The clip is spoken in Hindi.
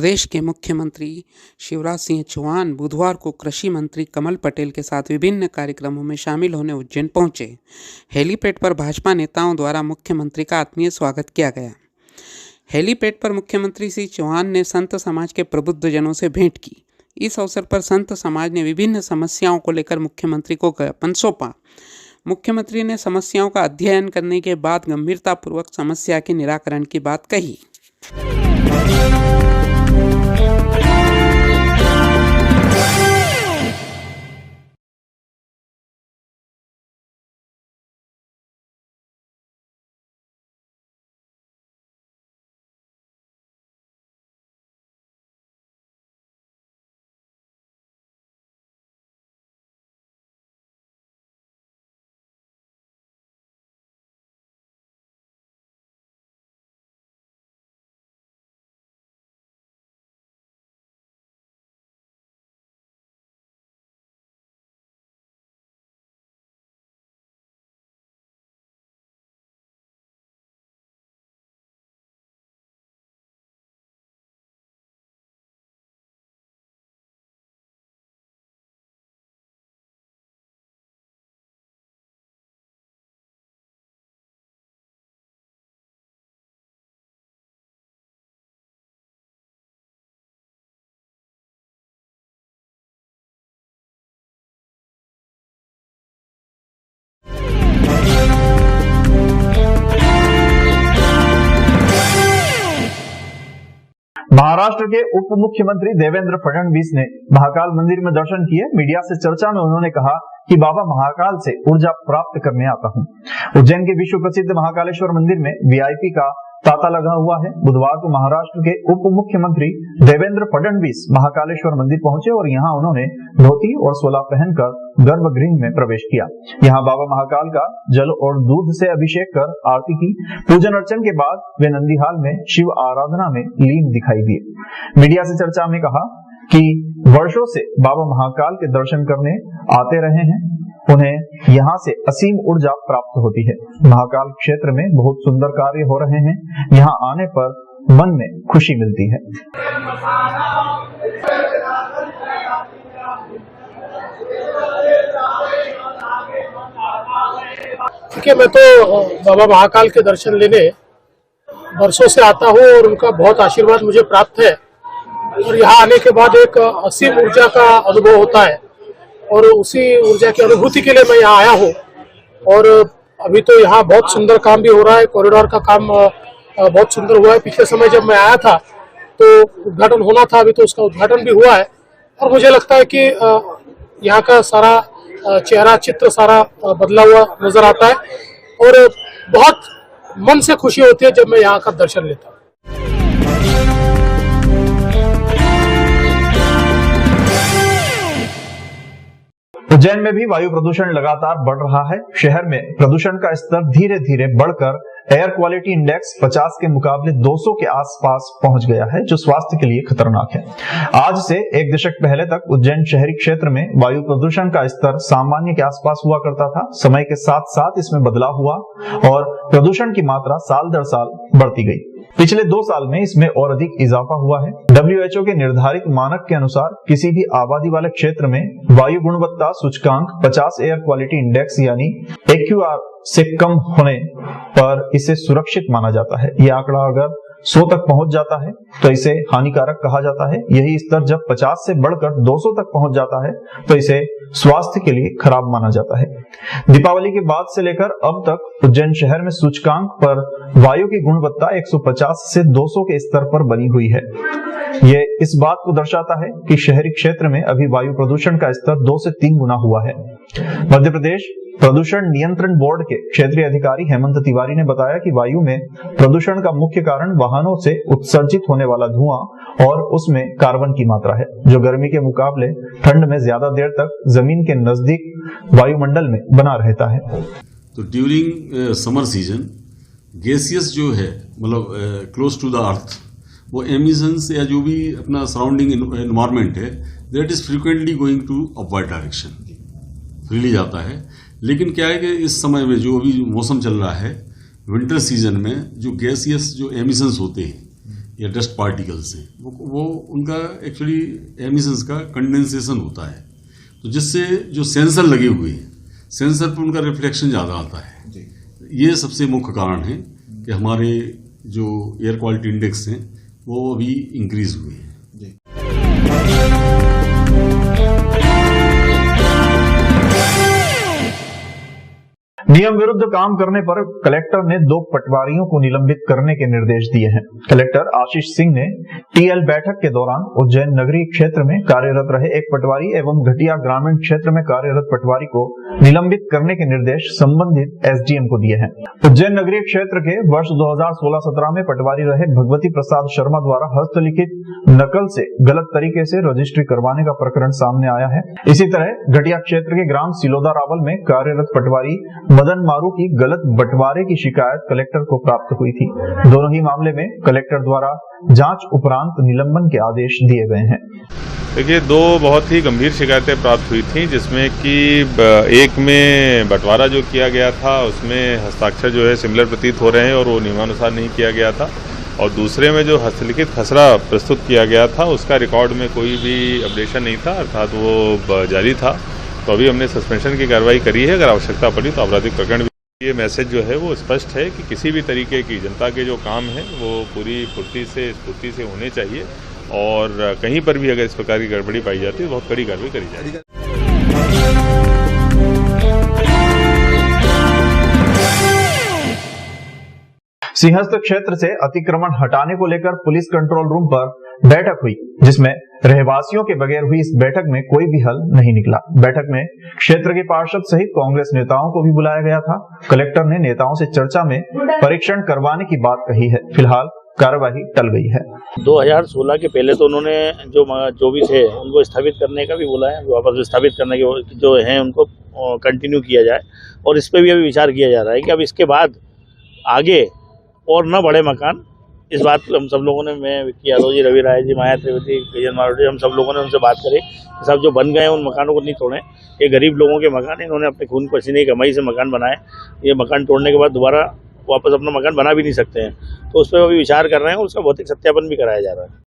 प्रदेश के मुख्यमंत्री शिवराज सिंह चौहान बुधवार को कृषि मंत्री कमल पटेल के साथ विभिन्न कार्यक्रमों में शामिल होने उज्जैन पहुंचे। हेलीपैड पर भाजपा नेताओं द्वारा मुख्यमंत्री का आत्मीय स्वागत किया गया। हेलीपैड पर मुख्यमंत्री श्री चौहान ने संत समाज के प्रबुद्धजनों से भेंट की। इस अवसर पर संत समाज ने विभिन्न समस्याओं को लेकर मुख्यमंत्री को ज्ञापन सौंपा। मुख्यमंत्री ने समस्याओं का अध्ययन करने के बाद गंभीरतापूर्वक समस्या के निराकरण की बात कही। महाराष्ट्र के उप मुख्यमंत्री देवेंद्र फडणवीस ने महाकाल मंदिर में दर्शन किए। मीडिया से चर्चा में उन्होंने कहा कि बाबा महाकाल से ऊर्जा प्राप्त करने आता हूं। उज्जैन के विश्व प्रसिद्ध महाकालेश्वर मंदिर में वीआईपी का तांता लगा हुआ है। बुधवार को महाराष्ट्र के उप मुख्यमंत्री देवेंद्र फडणवीस महाकालेश्वर मंदिर पहुंचे और यहां उन्होंने धोती और सोला पहनकर गर्भगृह में प्रवेश किया। यहां बाबा महाकाल का जल और दूध से अभिषेक कर आरती की। पूजन अर्चन के बाद वे नंदीहाल में शिव आराधना में लीन दिखाई दिए। मीडिया से चर्चा में कहा कि वर्षों से बाबा महाकाल के दर्शन करने आते रहे हैं। उन्हें यहाँ से असीम ऊर्जा प्राप्त होती है। महाकाल क्षेत्र में बहुत सुंदर कार्य हो रहे हैं। यहाँ आने पर मन में खुशी मिलती है। ठीक है, मैं तो बाबा महाकाल के दर्शन लेने वर्षों से आता हूँ और उनका बहुत आशीर्वाद मुझे प्राप्त है और यहाँ आने के बाद एक असीम ऊर्जा का अनुभव होता है और उसी ऊर्जा की अनुभूति के लिए मैं यहाँ आया हूँ। और अभी तो यहाँ बहुत सुंदर काम भी हो रहा है। कॉरिडोर का काम बहुत सुंदर हुआ है। पिछले समय जब मैं आया था तो उद्घाटन होना था, अभी तो उसका उद्घाटन भी हुआ है और मुझे लगता है कि यहाँ का सारा चेहरा चित्र सारा बदला हुआ नजर आता है और बहुत मन से खुशी होती है जब मैं यहाँ का दर्शन लेता हूँ। उज्जैन में भी वायु प्रदूषण लगातार बढ़ रहा है। शहर में प्रदूषण का स्तर धीरे धीरे बढ़कर एयर क्वालिटी इंडेक्स 50 के मुकाबले 200 के आसपास पहुंच गया है, जो स्वास्थ्य के लिए खतरनाक है। आज से एक दशक पहले तक उज्जैन शहरी क्षेत्र में वायु प्रदूषण का स्तर सामान्य के आसपास हुआ करता था। समय के साथ साथ इसमें बदलाव हुआ और प्रदूषण की मात्रा साल दर साल बढ़ती गई। पिछले 2 साल में इसमें और अधिक इजाफा हुआ है। WHO के निर्धारित मानक के अनुसार किसी भी आबादी वाले क्षेत्र में वायु गुणवत्ता सूचकांक 50 एयर क्वालिटी इंडेक्स यानी AQR से कम होने पर इसे सुरक्षित माना जाता है। यह आंकड़ा अगर 100 तक पहुंच जाता है तो इसे हानिकारक कहा जाता है। यही स्तर जब 50 से बढ़कर 200 तक पहुंच जाता है तो इसे स्वास्थ्य के लिए खराब माना जाता है। दीपावली के बाद से लेकर अब तक उज्जैन शहर में सूचकांक पर वायु की गुणवत्ता 150 से 200 के स्तर पर बनी हुई है। ये इस बात को दर्शाता है कि शहरी क्षेत्र में अभी वायु प्रदूषण का स्तर 2 से 3 गुना हुआ है। मध्य प्रदेश प्रदूषण नियंत्रण बोर्ड के क्षेत्रीय अधिकारी हेमंत तिवारी ने बताया कि वायु में प्रदूषण का मुख्य कारण वाहनों से उत्सर्जित होने वाला धुआं और उसमें कार्बन की मात्रा है, जो गर्मी के मुकाबले ठंड में ज्यादा देर तक जमीन के नजदीक वायुमंडल में बना रहता है। तो ड्यूरिंग समर सीजन गैसियस जो है मतलब क्लोज टू द अर्थ, वो एमिशंस या जो भी अपना सराउंडिंग एनवायरमेंट है that is frequently going to upward direction, freely जाता है। लेकिन क्या है कि इस समय में जो अभी मौसम चल रहा है विंटर सीजन में जो गैसियस जो एमिशंस होते हैं या डस्ट पार्टिकल्स हैं वो उनका एक्चुअली एमिशंस का कंडेंसेशन होता है, तो जिससे जो सेंसर लगे हुए हैं सेंसर पर उनका रिफ्लेक्शन ज़्यादा आता है। ये सबसे मुख्य कारण है कि हमारे जो एयर क्वालिटी इंडेक्स हैं वो अभी इंक्रीज हुए हैं। नियम विरुद्ध काम करने पर कलेक्टर ने 2 पटवारियों को निलंबित करने के निर्देश दिए हैं। कलेक्टर आशीष सिंह ने टीएल बैठक के दौरान उज्जैन नगरीय क्षेत्र में कार्यरत रहे एक पटवारी एवं घटिया ग्रामीण क्षेत्र में कार्यरत पटवारी को निलंबित करने के निर्देश संबंधित एसडीएम को दिए हैं। उज्जैन नगरीय क्षेत्र के वर्ष 2016-17 में पटवारी रहे भगवती प्रसाद शर्मा द्वारा हस्तलिखित नकल से गलत तरीके से रजिस्ट्री करवाने का प्रकरण सामने आया है। इसी तरह घटिया क्षेत्र के ग्राम सिलोदा रावल में कार्यरत पटवारी मदन मारू की गलत बंटवारे की शिकायत कलेक्टर को प्राप्त हुई थी। दोनों ही मामले में कलेक्टर द्वारा जांच उपरांत निलंबन के आदेश दिए गए हैं। देखिए, 2 बहुत ही गंभीर शिकायतें प्राप्त हुई थी, जिसमें कि एक में बंटवारा जो किया गया था उसमें हस्ताक्षर जो है सिमिलर प्रतीत हो रहे हैं और वो नियमानुसार नहीं किया गया था, और दूसरे में जो हस्तलिखित खसरा प्रस्तुत किया गया था उसका रिकॉर्ड में कोई भी अपडेशन नहीं था, अर्थात वो जारी था। तो अभी हमने सस्पेंशन की कार्रवाई करी है, अगर आवश्यकता पड़ी तो आपराधिक प्रकरण भी। ये मैसेज जो है वो स्पष्ट है कि किसी भी तरीके की जनता के जो काम हैं वो पूरी फुर्ती से स्फूर्ति से होने चाहिए, और कहीं पर भी अगर इस प्रकार की गड़बड़ी पाई जाती है तो बहुत कड़ी कार्रवाई करी जाएगी। सिंहस्थ क्षेत्र से अतिक्रमण हटाने को लेकर पुलिस कंट्रोल रूम पर बैठक हुई, जिसमें रहवासियों के बगैर हुई इस बैठक में कोई भी हल नहीं निकला। बैठक में क्षेत्र के पार्षद सहित कांग्रेस नेताओं को भी बुलाया गया था। कलेक्टर ने नेताओं से चर्चा में परीक्षण करवाने की बात कही है। फिलहाल कार्यवाही टल गई है। 2016 के पहले तो उन्होंने जो भी थे उनको स्थापित करने का भी बोला है, वापस स्थापित करने के जो हैं उनको कंटिन्यू किया जाए, और इस पर भी अभी विचार किया जा रहा है कि अब इसके बाद आगे और न बढ़े मकान। इस बात को हम सब लोगों ने, मैं विक्की यादव जी, रवि राय जी, माया त्रिवेदी, गजन मारोटी, हम सब लोगों ने उनसे बात करी कि साहब जो बन गए हैं उन मकानों को नहीं तोड़ें। ये गरीब लोगों के मकान, इन्होंने अपने खून पसीने की कमाई से मकान बनाए, ये मकान तोड़ने के बाद दोबारा वापस अपना मकान बना भी नहीं सकते हैं। तो उस पर अभी विचार कर रहे हैं और उसका भौतिक सत्यापन भी कराया जा रहा है।